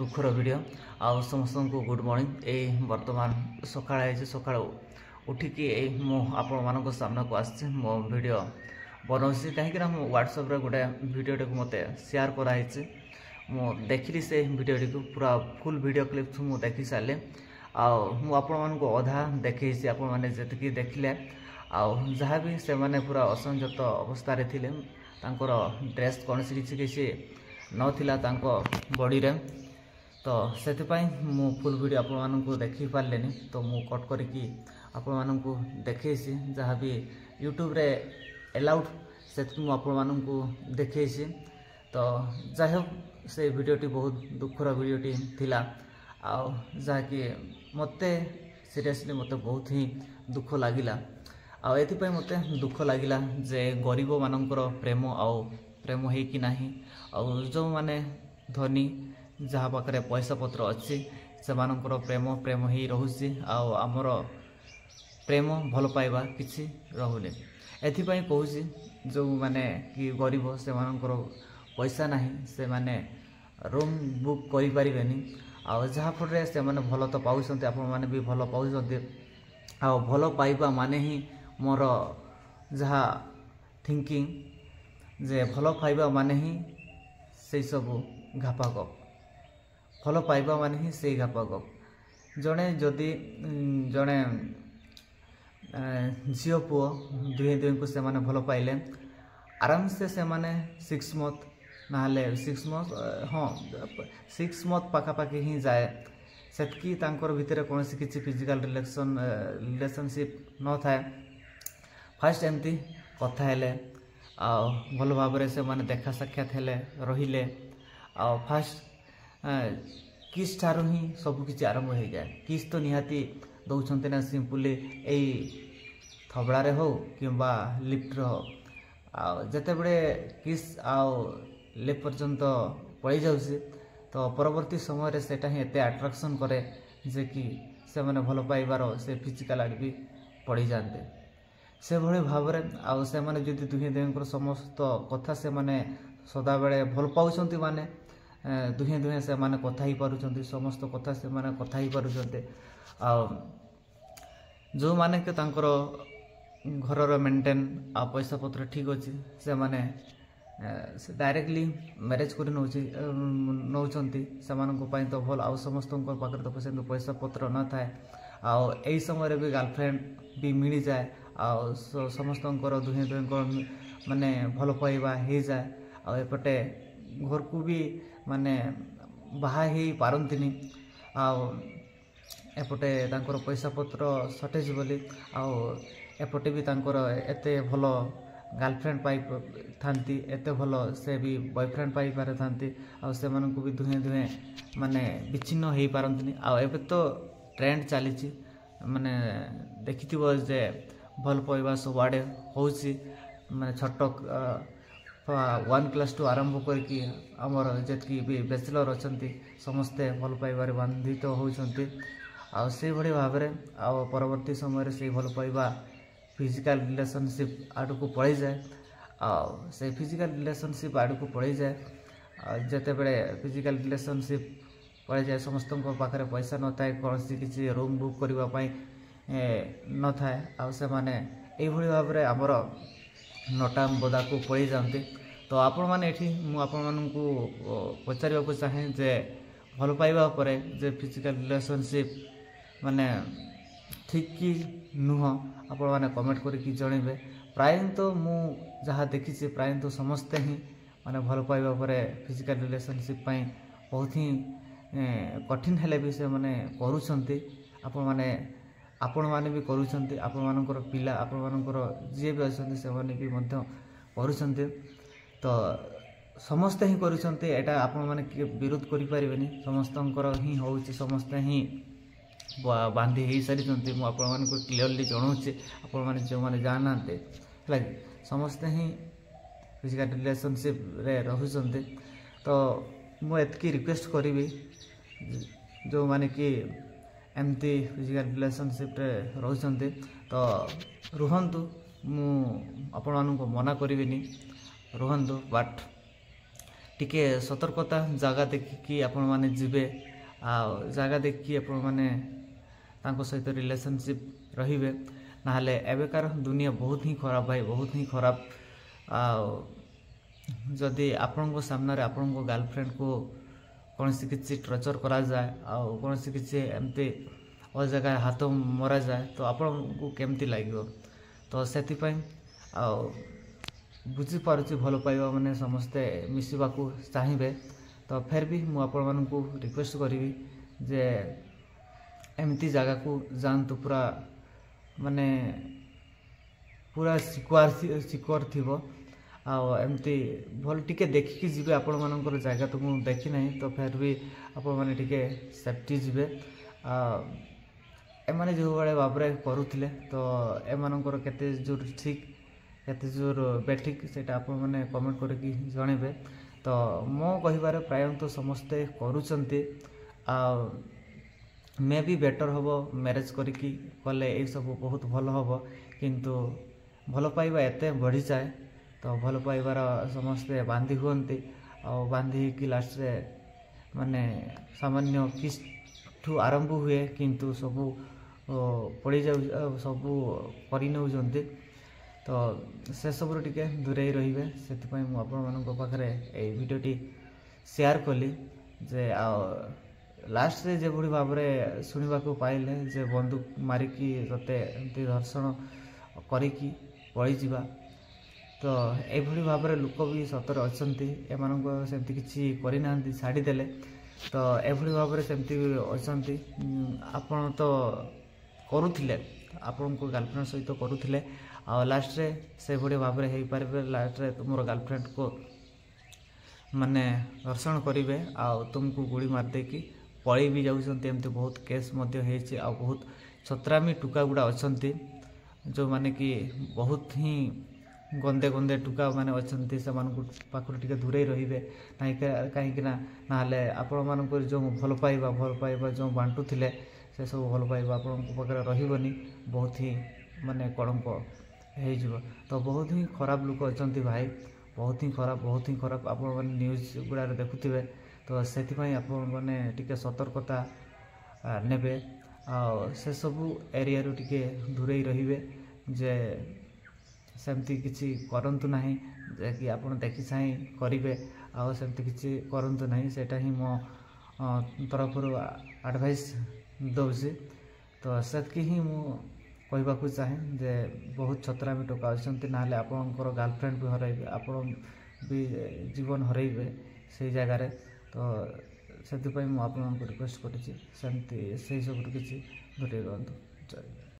दुखर video आ समस्त को good morning. ए वर्तमान सकाळ सकाळ उठिकी मु आपण मान सामना को आसी मो वीडियो बनाऊँगी कहीं मो व्हाट्सएप गोटे वीडियो मत शेयर कराई। मु देखिली से वीडियो को पूरा फुल वीडियो क्लिप मु देखी सारे आपण को अधा देखी आपण मैंने जी देखिले जहाँ भी से माने पूरा असंजत अवस्था रे थिले ड्रेस कौन सी किसी नथिला बॉडी रे तो से मु फुल वीडियो आपण मानू देखी पारे तो मु कट करके आपण मानू देखे जहाँ भी यूट्यूब रे एलाउड से आपण मानू देखे तो जाहि हो से वीडियोटी बहुत दुखर वीडियोटी थिला जहाँकि मते सीरियसली मते बहुत ही दुख लगिला एथि मते दुख लगिला जे गरीब मानकर प्रेम प्रेम है कि नहीं जो माने धनी जहाँ पाखे पैसा पत्र अच्छी से मानकर प्रेम प्रेम ही रोचे आमर प्रेम भल पाइबा किसी रोने एथि कहूँ जो माने कि गरीब से मानकर पैसा नहीं से माने रूम बुक करि परिबेनी जहाँ फल से माने भल तो पाउछन्ते आपण माने भी भल पाउछन्ते भल पाइबा माने ही मोर जहाँ थिंकिंग जे भल पाइबा माने ही से सब घापाक भल पाइबा माने ही से घापाक जड़े जदि जड़े झील पुओ दुहे दुहे को से माने भल पाइले आराम से माने 6 मंथ ना 6 मंथ हाँ 6 मंथ पाखापाखि ही जाए सेतकी तांकर भितर कौन सी किसी फिजिकल रिलेशनशिप न थाए फास्ट एमती कथा हेले भल भाव से माने देखा साक्षात हेले रहिले फास्ट किस ठारू ही सब किसी आरंभ हो जाए किस तो निहाती दौरान ना सिंपली यही थबड़े हो कि लिफ्ट हो जिते बड़े किस ले पर्यंत पड़ जाऊँ तो परवर्ती समय सेटा ही एत आट्राक्शन करे जे कि से माने भल पाइबार से फिजिकल आड़ भी पड़ जाते से भली भाव से माने जदि दुहे दुहे समस्त कथा से माने सदा बेले भल पाउछन्ति माने दुहे दुहे से माने कथा ही पारुछन्ति समस्त कथा से माने कथा ही पारुछन्ति जो माने के तांकर घरर मेंटेन पैसा पत्र ठीक अच्छी से माने डायरेक्टली मैरेज कर नौचंती से तो भल आ समस्त पाखे तो पैसा पत्र न थाए आई समय भी गर्लफ्रेंड भी मिल जाए समस्त दुहे दुहे माने भल पाइबा हो जाए एपटे घर को भी माने बाहा ही पारंतिनी एपटे तांकर पैसा पत्र सटेज बोली एपटे भी तांकर एते भल गर्लफ्रेंड पाई थांती एते भल से भी बॉयफ्रेंड पाई पारे थांती से मानक भी दुहे दुहे माने विच्छिन्न हो पारंतिनी एबे तो ट्रेंड चली माने देखिथिबो जे भल पाइबा सब आड़े होउची माने छोट 1 क्लास टू आरंभ करके आमर जेतकी भी बैचलर अच्छी समस्ते भल पाइबार बांधित होउछन्ति से भली भाव में परवर्ती समय से भल पाइबा फिजिकल रिलेशनशिप आड़ को पड़ जाए से फिजिकल रिलेशनशिप आड़ को पड़ जाए जिते बड़े फिजिकल रिलेशनशिप पड़ जाए समस्त पाखे पैसा न थाए कौन सी किसी रूम बुक करने न थाए से माने यही भाव में आमर नटा बदा को पड़ जाते तो आपण मैंने आपको पचार चाहे जे भल पाइबा परे जे फिजिकल रिलेशनशिप माने ठीक कि नुह आपण मैंने कमेंट करके जनइबे प्राय तो मु जहाँ देखी प्राय तो समस्ते ही माने भल पाइबा परे फिजिकल रिलेशनशिप बहुत ही कठिन हेले भी से माने करूछन्ति आपण माने भी करूछन्ति आपण मानकर पिला आपण मानकर जे भी अछन्ति से माने भी मध्य करूछन्ति तो समस्ते ही करूछन्ति एटा आपण माने विरोध करि परिबेनी समस्तंकर ही होउछि समस्ते ही बांधी हो सारी मुझे क्लीयरली जनाऊे आपण जो मैंने जाना समस्ते ही फिजिकल रिलेशनशिप रे रहउछन्ति तो मुझे रिक्वेस्ट करी जो माने कि एमती फिजिकल रिलेशनशिप रे रहउछन्ति तो रुहंतु मु आपण मानक मना करिविनी रुहंतु बट ଟିକେ ସତର୍କତା ଜାଗା ଦେଖିକି ଆପଣମାନେ ଯିବେ ଆଉ ଜାଗା ଦେଖିକି ଆପଣମାନେ ତାଙ୍କ ସହିତ ରିଲେସନସିପ୍ ରହିବେ। ନହେଲେ ଏବେକାର ଦୁନିଆ ବହୁତ ହିଁ ଖରାପ ଭାଇ, ବହୁତ ହିଁ ଖରାପ। ଆଉ ଯଦି ଆପଣଙ୍କ ସାମ୍ନାରେ ଆପଣଙ୍କ ଗାର୍ଲଫ୍ରେଣ୍ଡକୁ କୌଣସି କିଛି ଟର୍ଚର୍ କରାଯାଏ ଆଉ କୌଣସି କିଛି ଏମିତି ଜାଗାରେ ହାତ ମରାଯାଏ ତ ଆପଣଙ୍କୁ କେମିତି ଲାଗିବ? ତ ସେଥିପାଇଁ ଆଉ ବୁଝିପାରୁଛି ଭଲ ପାଇବା ମାନେ ସମସ୍ତେ ମିଶିବାକୁ ଚାହିଁବେ। ତ ଫେର୍ ବି ମୁଁ ଆପଣମାନଙ୍କୁ ରିକ୍ୱେଷ୍ଟ କରିବି ଯେ ଏମିତି ଜାଗାକୁ ଯାଆନ୍ତୁ ମାନେ ପୁରା ସିକ୍ୟୁର ଥିବ ଆଉ ଏମିତି ଭଲ ଟିକେ ଦେଖିକି ଯିବେ। ଆପଣମାନଙ୍କର ଜାଗା ତ ମୁଁ ଦେଖି ନାହିଁ, ତ ଫେର୍ ବି ଆପଣମାନେ ଟିକେ ସେଫ୍ଟି ଯିବେ। ଏମାନେ ଯେଉଁଭଳି ଭାବରେ କରୁଥିଲେ ତ ଏମାନଙ୍କର କେତେ ଜୋର ଠିକ୍ କେତେ ଜୋର ବେଠିକ୍ ସେଇଟା ଆପଣମାନେ କମେଣ୍ଟ କରିକି ଜଣାଇବେ। ତ ମୋ କହିବାରେ ପ୍ରାୟତଃ ସମସ୍ତେ କରୁଛନ୍ତି ଆଉ ମେ ବି ବେଟର୍ ହେବ ମ୍ୟାରେଜ୍ କରିକି କଲେ ଏଇସବୁ ବହୁତ ଭଲ ହେବ। କିନ୍ତୁ ଭଲ ପାଇବା ଏତେ ବଢ଼ିଯାଏ ତ ଭଲ ପାଇବାର ସମସ୍ତେ ବାନ୍ଧି ହୁଅନ୍ତି ଆଉ ବାନ୍ଧି ହେଇକି ଲାଷ୍ଟରେ ମାନେ ସାମାନ୍ୟ କିସ୍ଠୁ ଆରମ୍ଭ ହୁଏ କିନ୍ତୁ ସବୁ ପଡ଼ିଯାଉ ସବୁ କରିନେଉଛନ୍ତି। ତ ସେସବୁରୁ ଟିକେ ଦୂରେଇ ରହିବେ। ସେଥିପାଇଁ ମୁଁ ଆପଣମାନଙ୍କ ପାଖରେ ଏଇ ଭିଡ଼ିଓଟି ସେୟାର କଲି ଯେ ଆଉ ଲାଷ୍ଟରେ ଯେଭଳି ଭାବରେ ଶୁଣିବାକୁ ପାଇଲେ ଯେ ବନ୍ଧୁକ ମାରିକି ତୋତେ ଏମିତି ଧର୍ଷଣ କରିକି ପଳେଇଯିବା, ତ ଏଇଭଳି ଭାବରେ ଲୋକ ବି ସତରେ ଅଛନ୍ତି। ଏମାନଙ୍କ ସେମିତି କିଛି କରିନାହାନ୍ତି, ଛାଡ଼ିଦେଲେ। ତ ଏଭଳି ଭାବରେ ସେମିତି ଅଛନ୍ତି। ଆପଣ ତ କରୁଥିଲେ, ଆପଣଙ୍କ ଗାର୍ଲଫ୍ରେଣ୍ଡ ସହିତ କରୁଥିଲେ ଆଉ ଲାଷ୍ଟରେ ସେଭଳି ଭାବରେ ହେଇପାରିବେ। ଲାଷ୍ଟରେ ତୁମର ଗାର୍ଲଫ୍ରେଣ୍ଡକୁ ମାନେ ଧର୍ଷଣ କରିବେ ଆଉ ତୁମକୁ ଗୁଳି ମାରିଦେଇକି ପଳେଇ ବି ଯାଉଛନ୍ତି। ଏମିତି ବହୁତ କେସ୍ ମଧ୍ୟ ହେଇଛି ଆଉ ବହୁତ ଛତ୍ରାମୀ ଟୁକା ଗୁଡ଼ା ଅଛନ୍ତି ଯେଉଁମାନେ କି ବହୁତ ହିଁ ଗନ୍ଦେ ଟୁକା ମାନେ ଅଛନ୍ତି। ସେମାନଙ୍କ ପାଖରୁ ଟିକେ ଦୂରେଇ ରହିବେ କାହିଁକି ନା ନହେଲେ ଆପଣମାନଙ୍କର ଯେଉଁ ଭଲ ପାଇବା ଯେଉଁ ବାଣ୍ଟୁଥିଲେ ସେସବୁ ଭଲ ପାଇବା ଆପଣଙ୍କ ପାଖରେ ରହିବନି, ବହୁତ ହିଁ ମାନେ କଳଙ୍କ ହେଇଯିବ। ତ ବହୁତ ହିଁ ଖରାପ ଲୋକ ଅଛନ୍ତି ଭାଇ, ବହୁତ ହିଁ ଖରାପ। ଆପଣମାନେ ନ୍ୟୁଜ୍ ଗୁଡ଼ାରେ ଦେଖୁଥିବେ। ତ ସେଥିପାଇଁ ଆପଣମାନେ ଟିକେ ସତର୍କତା ନେବେ ଆଉ ସେସବୁ ଏରିଆରୁ ଟିକେ ଦୂରେଇ ରହିବେ ଯେ ସେମିତି କିଛି କରନ୍ତୁ ନାହିଁ ଯେ କି ଆପଣ ଦେଖି ଚାହିଁ କରିବେ ଆଉ ସେମିତି କିଛି କରନ୍ତୁ ନାହିଁ। ସେଇଟା ହିଁ ମୋ ତରଫରୁ ଆଡ଼ଭାଇସ୍ ଦେଉଛି। ତ ସେତିକି ହିଁ ମୁଁ କହିବାକୁ ଚାହେଁ ଯେ ବହୁତ ଛତ୍ରାମୀ ଟୋକା ଅଛନ୍ତି, ନହେଲେ ଆପଣଙ୍କର ଗାର୍ଲଫ୍ରେଣ୍ଡ ବି ହରାଇବେ, ଆପଣ ବି ଜୀବନ ହରାଇବେ ସେଇ ଜାଗାରେ। ତ ସେଥିପାଇଁ ମୁଁ ଆପଣଙ୍କୁ ରିକ୍ୱେଷ୍ଟ କରିଛି ସେମିତି ସେଇ ସବୁରୁ କିଛି ଦୂରେଇ ରୁହନ୍ତୁ।